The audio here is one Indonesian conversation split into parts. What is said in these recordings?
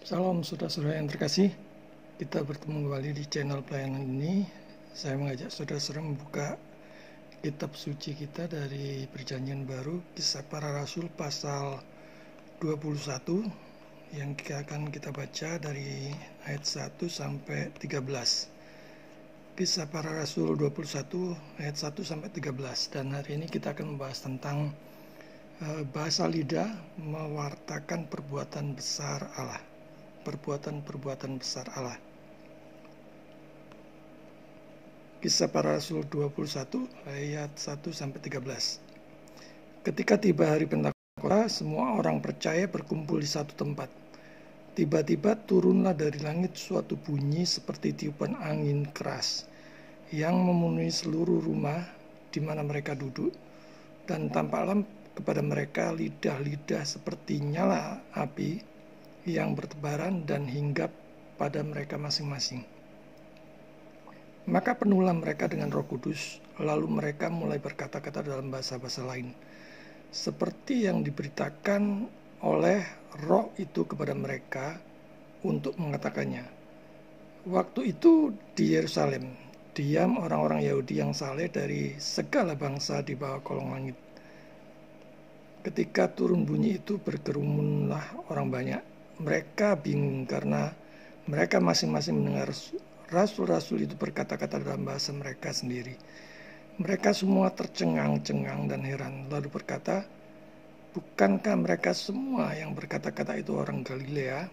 Salam saudara-saudara yang terkasih, kita bertemu kembali di channel pelayanan ini. Saya mengajak saudara-saudara membuka kitab suci kita dari Perjanjian Baru, Kisah Para Rasul pasal 21 yang akan kita baca dari ayat 1 sampai 13. Kisah Para Rasul 21 ayat 1 sampai 13, dan hari ini kita akan membahas tentang bahasa lidah mewartakan perbuatan besar Allah. Perbuatan besar Allah. Kisah Para Rasul 21 ayat 1 sampai 13. Ketika tiba hari Pentakosta, semua orang percaya berkumpul di satu tempat. Tiba-tiba turunlah dari langit suatu bunyi seperti tiupan angin keras yang memenuhi seluruh rumah di mana mereka duduk, dan tampaklah kepada mereka lidah-lidah seperti nyala api yang bertebaran dan hinggap pada mereka masing-masing. Maka penuhlah mereka dengan Roh Kudus, lalu mereka mulai berkata-kata dalam bahasa-bahasa lain, seperti yang diberitakan oleh Roh itu kepada mereka untuk mengatakannya. Waktu itu di Yerusalem diam orang-orang Yahudi yang saleh dari segala bangsa di bawah kolong langit. Ketika turun bunyi itu, berkerumunlah orang banyak. Mereka bingung karena mereka masing-masing mendengar rasul-rasul itu berkata-kata dalam bahasa mereka sendiri. Mereka semua tercengang-cengang dan heran, lalu berkata, bukankah mereka semua yang berkata-kata itu orang Galilea?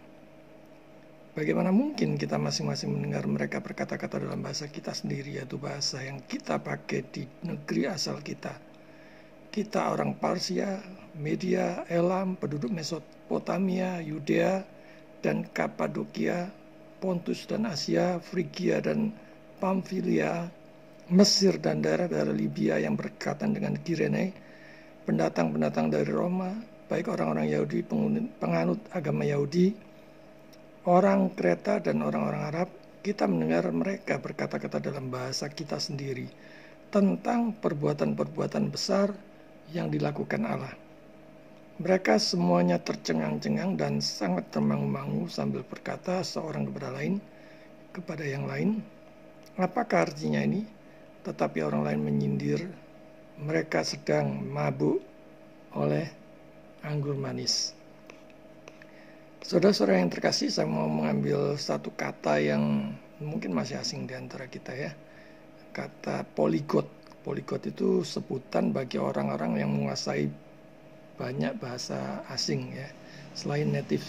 Bagaimana mungkin kita masing-masing mendengar mereka berkata-kata dalam bahasa kita sendiri, yaitu bahasa yang kita pakai di negeri asal kita? Kita orang Parsia, Media, Elam, penduduk Mesopotamia, Yudea dan Kapadokia, Pontus dan Asia, Frigia dan Pamfilia, Mesir dan daerah-daerah Libya yang berdekatan dengan Kirene, pendatang-pendatang dari Roma, baik orang-orang Yahudi penganut agama Yahudi, orang Kreta dan orang-orang Arab. Kita mendengar mereka berkata-kata dalam bahasa kita sendiri tentang perbuatan-perbuatan besar yang dilakukan Allah. Mereka semuanya tercengang-cengang dan sangat termangu-mangu sambil berkata seorang kepada yang lain, apakah artinya ini? Tetapi orang lain menyindir, mereka sedang mabuk oleh anggur manis. Saudara-saudara yang terkasih, saya mau mengambil satu kata yang mungkin masih asing di antara kita ya. Kata polyglot. Polyglot itu sebutan bagi orang-orang yang menguasai banyak bahasa asing ya, selain native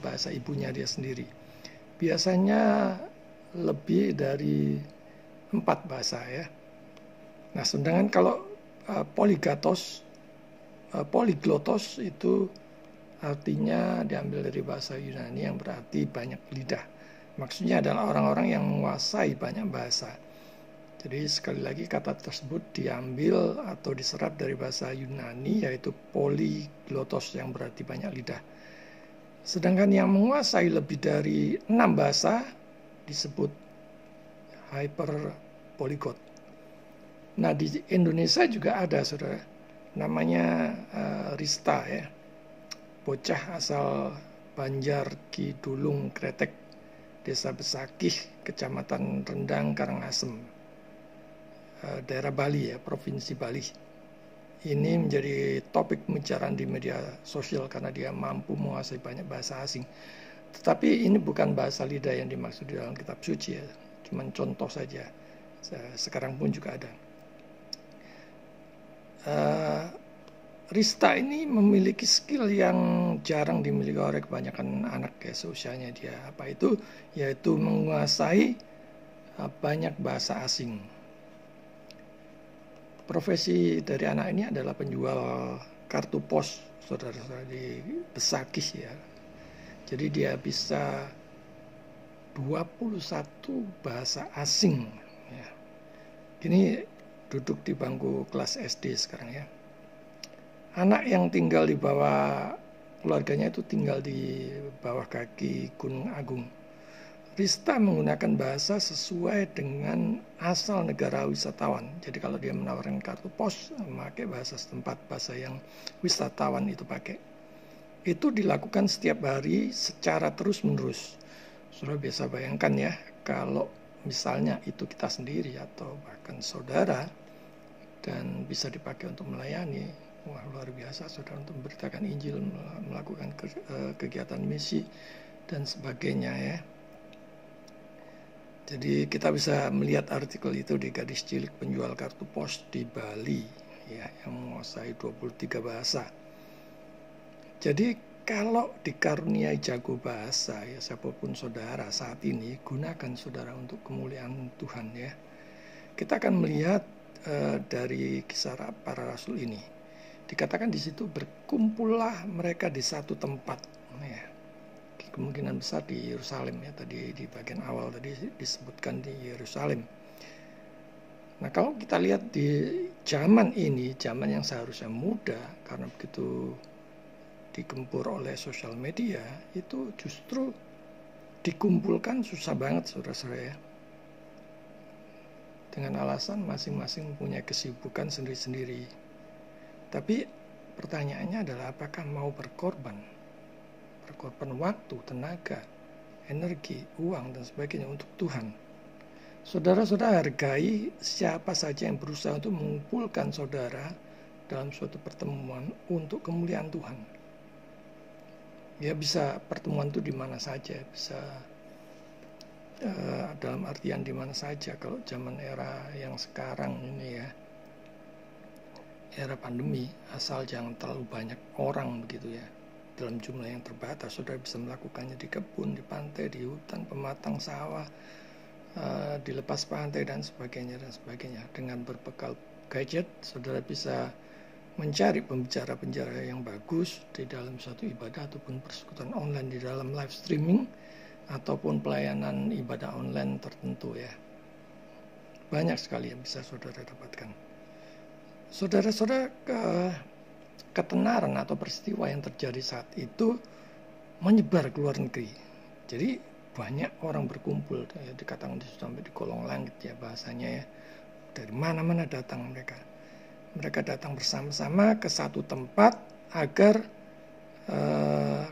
bahasa ibunya dia sendiri. Biasanya lebih dari 4 bahasa ya. Nah, sedangkan kalau polyglotos itu artinya diambil dari bahasa Yunani yang berarti banyak lidah. Maksudnya adalah orang-orang yang menguasai banyak bahasa. Jadi sekali lagi kata tersebut diambil atau diserap dari bahasa Yunani, yaitu polyglotos yang berarti banyak lidah. Sedangkan yang menguasai lebih dari 6 bahasa disebut hyperpolyglot. Nah, di Indonesia juga ada saudara, namanya Rista ya, bocah asal Banjar Kidulung Kretek, Desa Besakih, Kecamatan Rendang, Karangasem, daerah Bali ya, Provinsi Bali. Ini menjadi topik pembicaraan di media sosial karena dia mampu menguasai banyak bahasa asing. Tetapi ini bukan bahasa lidah yang dimaksud di dalam kitab suci ya, cuman contoh saja. Sekarang pun juga ada. Rista ini memiliki skill yang jarang dimiliki oleh kebanyakan anak ya seusianya dia. Apa itu? Yaitu menguasai banyak bahasa asing. Profesi dari anak ini adalah penjual kartu pos, saudara-saudara, di Besakih ya. Jadi dia bisa 21 bahasa asing ya. Ini duduk di bangku kelas SD sekarang ya. Anak yang tinggal di bawah keluarganya itu tinggal di bawah kaki Gunung Agung. Rista menggunakan bahasa sesuai dengan asal negara wisatawan. Jadi kalau dia menawarkan kartu pos, memakai bahasa setempat, bahasa yang wisatawan itu pakai. itu dilakukan setiap hari secara terus-menerus. Saudara biasa bayangkan ya, kalau misalnya itu kita sendiri atau bahkan saudara, dan bisa dipakai untuk melayani, wah luar biasa saudara, untuk memberitakan Injil, melakukan kegiatan misi dan sebagainya ya. Jadi kita bisa melihat artikel itu di gadis cilik penjual kartu pos di Bali ya, yang menguasai 23 bahasa. Jadi kalau dikaruniai jago bahasa ya, siapapun saudara saat ini, gunakan saudara untuk kemuliaan Tuhan ya. Kita akan melihat dari kisah para rasul ini. Dikatakan di situ berkumpullah mereka di satu tempat ya. Kemungkinan besar di Yerusalem ya, tadi di bagian awal tadi disebutkan di Yerusalem. Nah kalau kita lihat di zaman ini, zaman yang seharusnya mudah karena begitu digempur oleh sosial media, itu justru dikumpulkan susah banget saudara-saudara ya. Dengan alasan masing-masing mempunyai kesibukan sendiri-sendiri. Tapi pertanyaannya adalah apakah mau berkorban waktu, tenaga, energi, uang, dan sebagainya untuk Tuhan. Saudara-saudara hargai siapa saja yang berusaha untuk mengumpulkan saudara dalam suatu pertemuan untuk kemuliaan Tuhan. Ya bisa pertemuan itu di mana saja, bisa dalam artian di mana saja. Kalau zaman era yang sekarang ini ya, era pandemi, asal jangan terlalu banyak orang begitu ya, dalam jumlah yang terbatas. Saudara bisa melakukannya di kebun, di pantai, di hutan, pematang sawah, di lepas pantai dan sebagainya. Dengan berbekal gadget, saudara bisa mencari pembicara-pembicara yang bagus di dalam suatu ibadah ataupun persekutuan online, di dalam live streaming ataupun pelayanan ibadah online tertentu ya. Banyak sekali yang bisa saudara dapatkan. Saudara-saudara, ketenaran atau peristiwa yang terjadi saat itu menyebar ke luar negeri. Jadi banyak orang berkumpul ya, dikatakan sampai di kolong langit ya bahasanya ya. Dari mana-mana datang mereka. Mereka datang bersama-sama ke satu tempat agar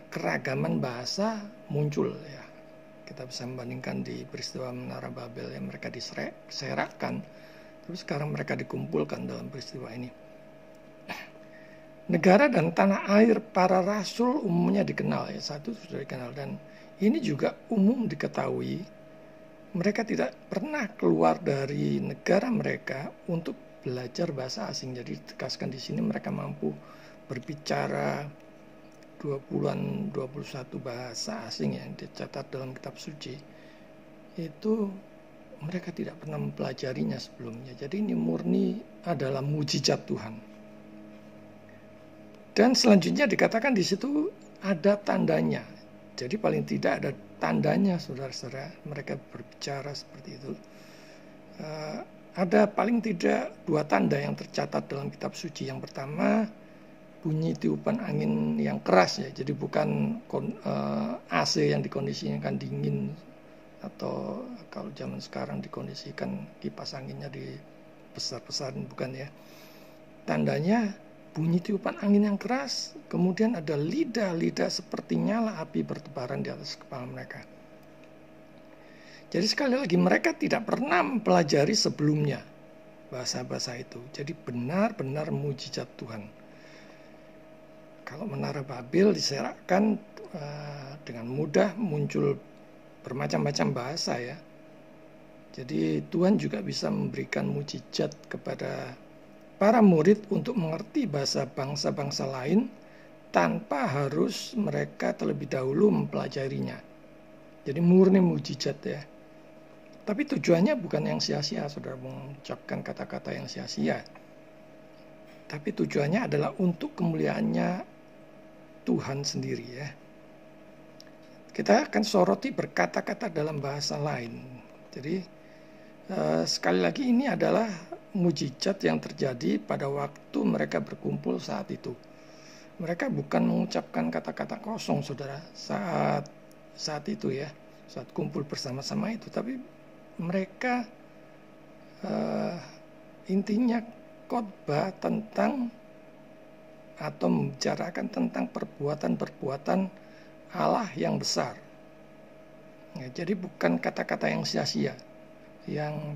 keragaman bahasa muncul ya. Kita bisa membandingkan di peristiwa Menara Babel yang mereka diserakkan, terus sekarang mereka dikumpulkan dalam peristiwa ini. Negara dan tanah air para rasul umumnya dikenal ya, satu sudah dikenal, dan ini juga umum diketahui. Mereka tidak pernah keluar dari negara mereka untuk belajar bahasa asing. Jadi ditegaskan di sini mereka mampu berbicara 21 bahasa asing yang dicatat dalam kitab suci. Itu mereka tidak pernah mempelajarinya sebelumnya. Jadi ini murni adalah mujizat Tuhan. Dan selanjutnya dikatakan di situ ada tandanya. Jadi paling tidak ada tandanya saudara-saudara, mereka berbicara seperti itu. Ada paling tidak 2 tanda yang tercatat dalam kitab suci. Yang pertama, bunyi tiupan angin yang keras ya. Jadi bukan AC yang dikondisikan dingin, atau kalau zaman sekarang dikondisikan kipas anginnya dibesar-besarin, bukan ya. Tandanya bunyi tiupan angin yang keras, kemudian ada lidah-lidah seperti nyala api bertebaran di atas kepala mereka. Jadi sekali lagi mereka tidak pernah mempelajari sebelumnya bahasa-bahasa itu. Jadi benar-benar mujizat Tuhan. Kalau Menara Babel diserakkan dengan mudah muncul bermacam-macam bahasa ya. Jadi Tuhan juga bisa memberikan mujizat kepada para murid untuk mengerti bahasa bangsa-bangsa lain tanpa harus mereka terlebih dahulu mempelajarinya. Jadi murni mujizat ya. Tapi tujuannya bukan yang sia-sia, saudara mengucapkan kata-kata yang sia-sia. Tapi tujuannya adalah untuk kemuliaannya Tuhan sendiri ya. Kita akan soroti berkata-kata dalam bahasa lain. Jadi sekali lagi ini adalah mujizat yang terjadi pada waktu mereka berkumpul saat itu. Mereka bukan mengucapkan kata-kata kosong saudara saat itu ya, saat kumpul bersama-sama itu, tapi mereka intinya khotbah tentang atau membicarakan tentang perbuatan-perbuatan Allah yang besar. Ya, jadi bukan kata-kata yang sia-sia, yang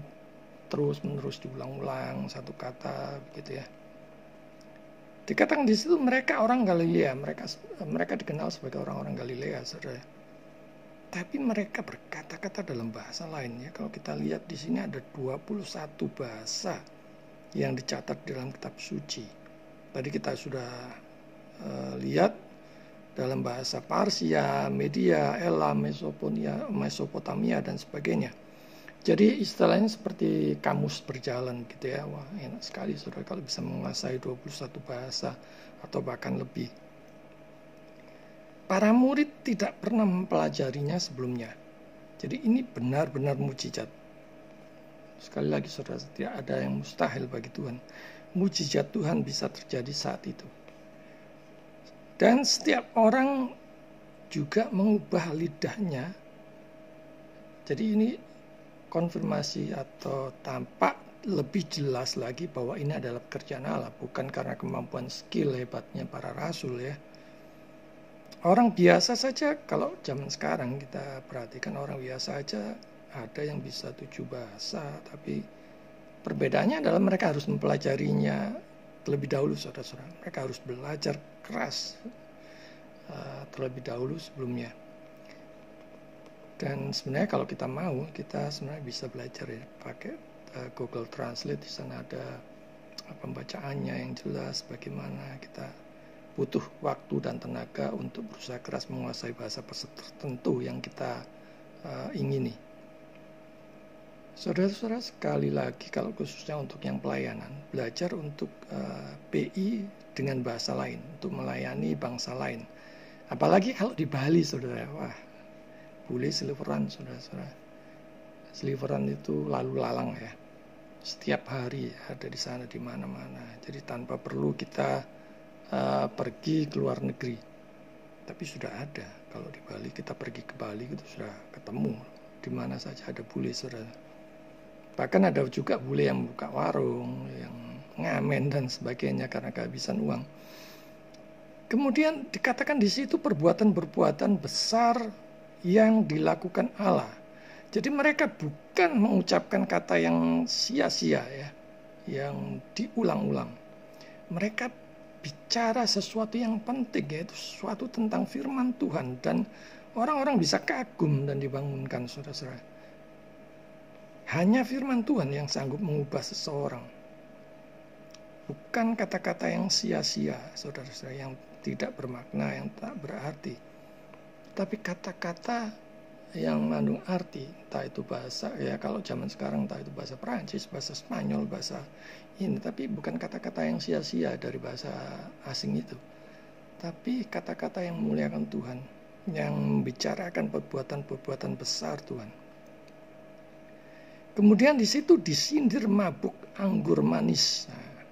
terus-menerus diulang-ulang satu kata begitu ya. Dikatakan di situ mereka orang Galilea, mereka dikenal sebagai orang-orang Galilea, saudara. Tapi mereka berkata-kata dalam bahasa lain ya. Kalau kita lihat di sini ada 21 bahasa yang dicatat dalam kitab suci. Tadi kita sudah lihat dalam bahasa Parsia, Media, Elam, Mesopotamia dan sebagainya. Jadi istilahnya seperti kamus berjalan gitu ya. Wah, enak sekali saudara kalau bisa menguasai 21 bahasa atau bahkan lebih. Para murid tidak pernah mempelajarinya sebelumnya. Jadi ini benar-benar mujizat. Sekali lagi saudara, tidak ada yang mustahil bagi Tuhan. Mujizat Tuhan bisa terjadi saat itu. Dan setiap orang juga mengubah lidahnya. Jadi ini konfirmasi atau tampak lebih jelas lagi bahwa ini adalah pekerjaan Allah, bukan karena kemampuan skill hebatnya para rasul ya. Orang biasa saja, kalau zaman sekarang kita perhatikan orang biasa aja ada yang bisa 7 bahasa, tapi perbedaannya adalah mereka harus mempelajarinya terlebih dahulu, saudara-saudara. Mereka harus belajar keras terlebih dahulu sebelumnya. Dan sebenarnya kalau kita mau, kita sebenarnya bisa belajar ya, pakai Google Translate. Di sana ada pembacaannya yang jelas, bagaimana kita butuh waktu dan tenaga untuk berusaha keras menguasai bahasa tertentu yang kita ingini. Saudara-saudara, sekali lagi kalau khususnya untuk yang pelayanan, belajar untuk PI dengan bahasa lain, untuk melayani bangsa lain. Apalagi kalau di Bali, saudara, wah, boleh seliweran, saudara-saudara. Seliweran itu lalu lalang ya, setiap hari ada di sana di mana-mana. Jadi tanpa perlu kita pergi ke luar negeri, tapi sudah ada. Kalau di Bali, kita pergi ke Bali itu sudah ketemu di mana saja ada bule, saudara. Bahkan ada juga bule yang buka warung, yang ngamen dan sebagainya karena kehabisan uang. Kemudian dikatakan di situ perbuatan-perbuatan besar yang dilakukan Allah. Jadi mereka bukan mengucapkan kata yang sia-sia ya, yang diulang-ulang. Mereka bicara sesuatu yang penting, yaitu sesuatu tentang firman Tuhan, dan orang-orang bisa kagum dan dibangunkan, saudara-saudara. Hanya firman Tuhan yang sanggup mengubah seseorang. Bukan kata-kata yang sia-sia, saudara-saudara, yang tidak bermakna, yang tak berarti. Tapi kata-kata yang mengandung arti, entah itu bahasa, ya kalau zaman sekarang entah itu bahasa Perancis, bahasa Spanyol, bahasa ini, tapi bukan kata-kata yang sia-sia dari bahasa asing itu. Tapi kata-kata yang memuliakan Tuhan, yang membicarakan perbuatan-perbuatan besar Tuhan. Kemudian di situ disindir mabuk anggur manis. Nah,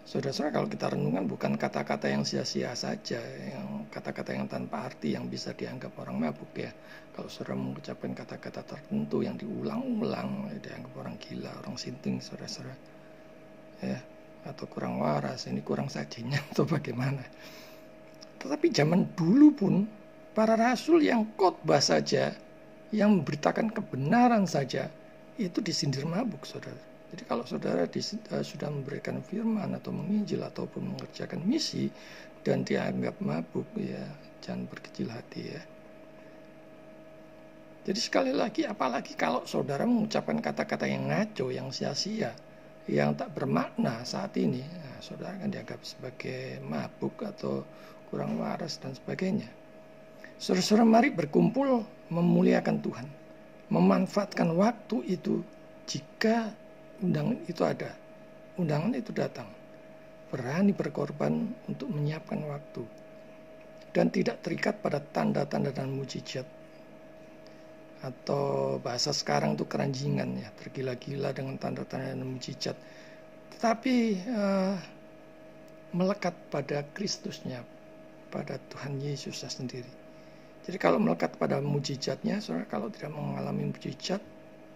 saudara-saudara, kalau kita renungkan bukan kata-kata yang sia-sia saja, yang kata-kata yang tanpa arti yang bisa dianggap orang mabuk ya. Kalau saudara mengucapkan kata-kata tertentu yang diulang-ulang, dianggap orang gila, orang sinting, saudara-saudara, ya, atau kurang waras, ini kurang sajinya atau bagaimana. Tetapi zaman dulu pun para rasul yang khotbah saja, yang memberitakan kebenaran saja, itu disindir mabuk, saudara. Jadi kalau saudara sudah memberikan firman atau menginjil ataupun mengerjakan misi dan dianggap mabuk, ya jangan berkecil hati ya. Jadi sekali lagi, apalagi kalau saudara mengucapkan kata-kata yang ngaco, yang sia-sia, yang tak bermakna saat ini, nah, saudara akan dianggap sebagai mabuk atau kurang waras dan sebagainya. Saudara-saudara, mari berkumpul memuliakan Tuhan, memanfaatkan waktu itu jika undangan itu ada, undangan itu datang, berani berkorban untuk menyiapkan waktu, dan tidak terikat pada tanda-tanda dan mujizat. Atau bahasa sekarang itu keranjingan ya, tergila-gila dengan tanda-tanda dan mujizat. Tetapi melekat pada Kristusnya, pada Tuhan Yesusnya sendiri. Jadi kalau melekat pada mujizatnya, saudara, kalau tidak mengalami mujizat,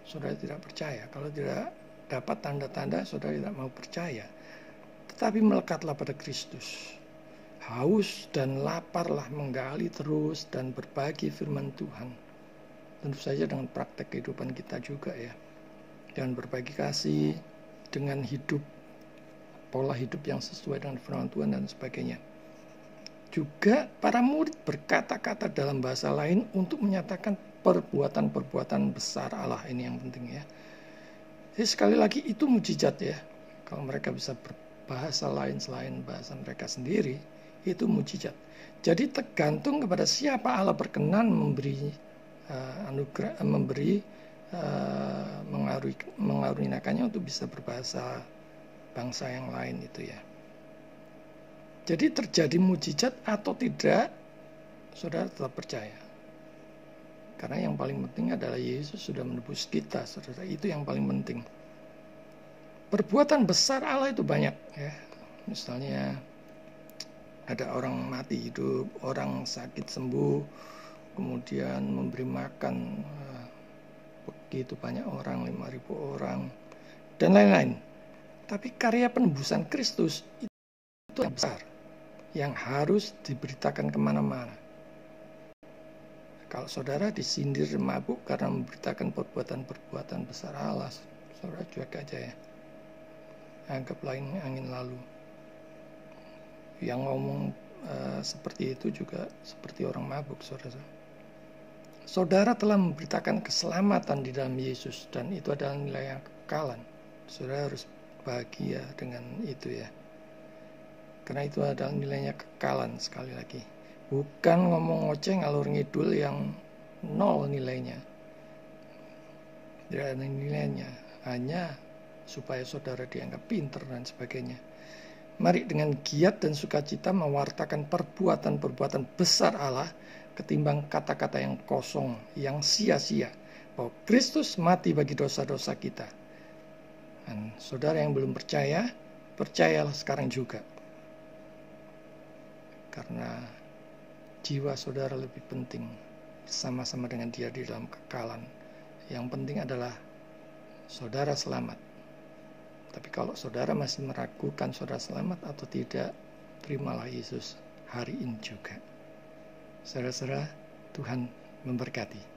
saudara tidak percaya. Kalau tidak dapat tanda-tanda, saudara tidak mau percaya. tetapi melekatlah pada Kristus. Haus dan laparlah menggali terus dan berbagi firman Tuhan. Tentu saja dengan praktek kehidupan kita juga ya. Dan berbagi kasih dengan hidup, pola hidup yang sesuai dengan firman Tuhan dan sebagainya. Juga para murid berkata-kata dalam bahasa lain untuk menyatakan perbuatan-perbuatan besar Allah. Ini yang penting ya. Jadi sekali lagi itu mujizat ya. Kalau mereka bisa berbahasa lain selain bahasa mereka sendiri, itu mujizat. Jadi tergantung kepada siapa Allah berkenan memberi anugerah, mengaruniakannya untuk bisa berbahasa bangsa yang lain itu ya. Jadi terjadi mujizat atau tidak, saudara tetap percaya. Karena yang paling penting adalah Yesus sudah menebus kita, saudara. Itu yang paling penting. Perbuatan besar Allah itu banyak ya. Misalnya ada orang mati hidup, orang sakit sembuh, kemudian memberi makan begitu banyak orang, 5.000 orang, dan lain-lain. Tapi karya penebusan Kristus itu yang besar, yang harus diberitakan kemana-mana. Kalau saudara disindir mabuk karena memberitakan perbuatan-perbuatan besar Allah, saudara cuek aja ya. Anggaplah ini angin lalu. Yang ngomong seperti itu juga seperti orang mabuk, saudara. Saudara telah memberitakan keselamatan di dalam Yesus, dan itu adalah nilai yang kekalan. Saudara harus bahagia dengan itu ya. Karena itu adalah nilainya kekalan sekali lagi. Bukan ngomong ngoceh ngalur ngidul yang nol nilainya. Tidak ada nilainya, hanya supaya saudara dianggap pinter dan sebagainya. Mari dengan giat dan sukacita mewartakan perbuatan-perbuatan besar Allah ketimbang kata-kata yang kosong, yang sia-sia, bahwa Kristus mati bagi dosa-dosa kita. Dan saudara yang belum percaya, percayalah sekarang juga. Karena jiwa saudara lebih penting, sama-sama dengan dia di dalam kekalan. Yang penting adalah saudara selamat. Tapi kalau saudara masih meragukan saudara selamat atau tidak, terimalah Yesus hari ini juga. Saudara-saudara, Tuhan memberkati.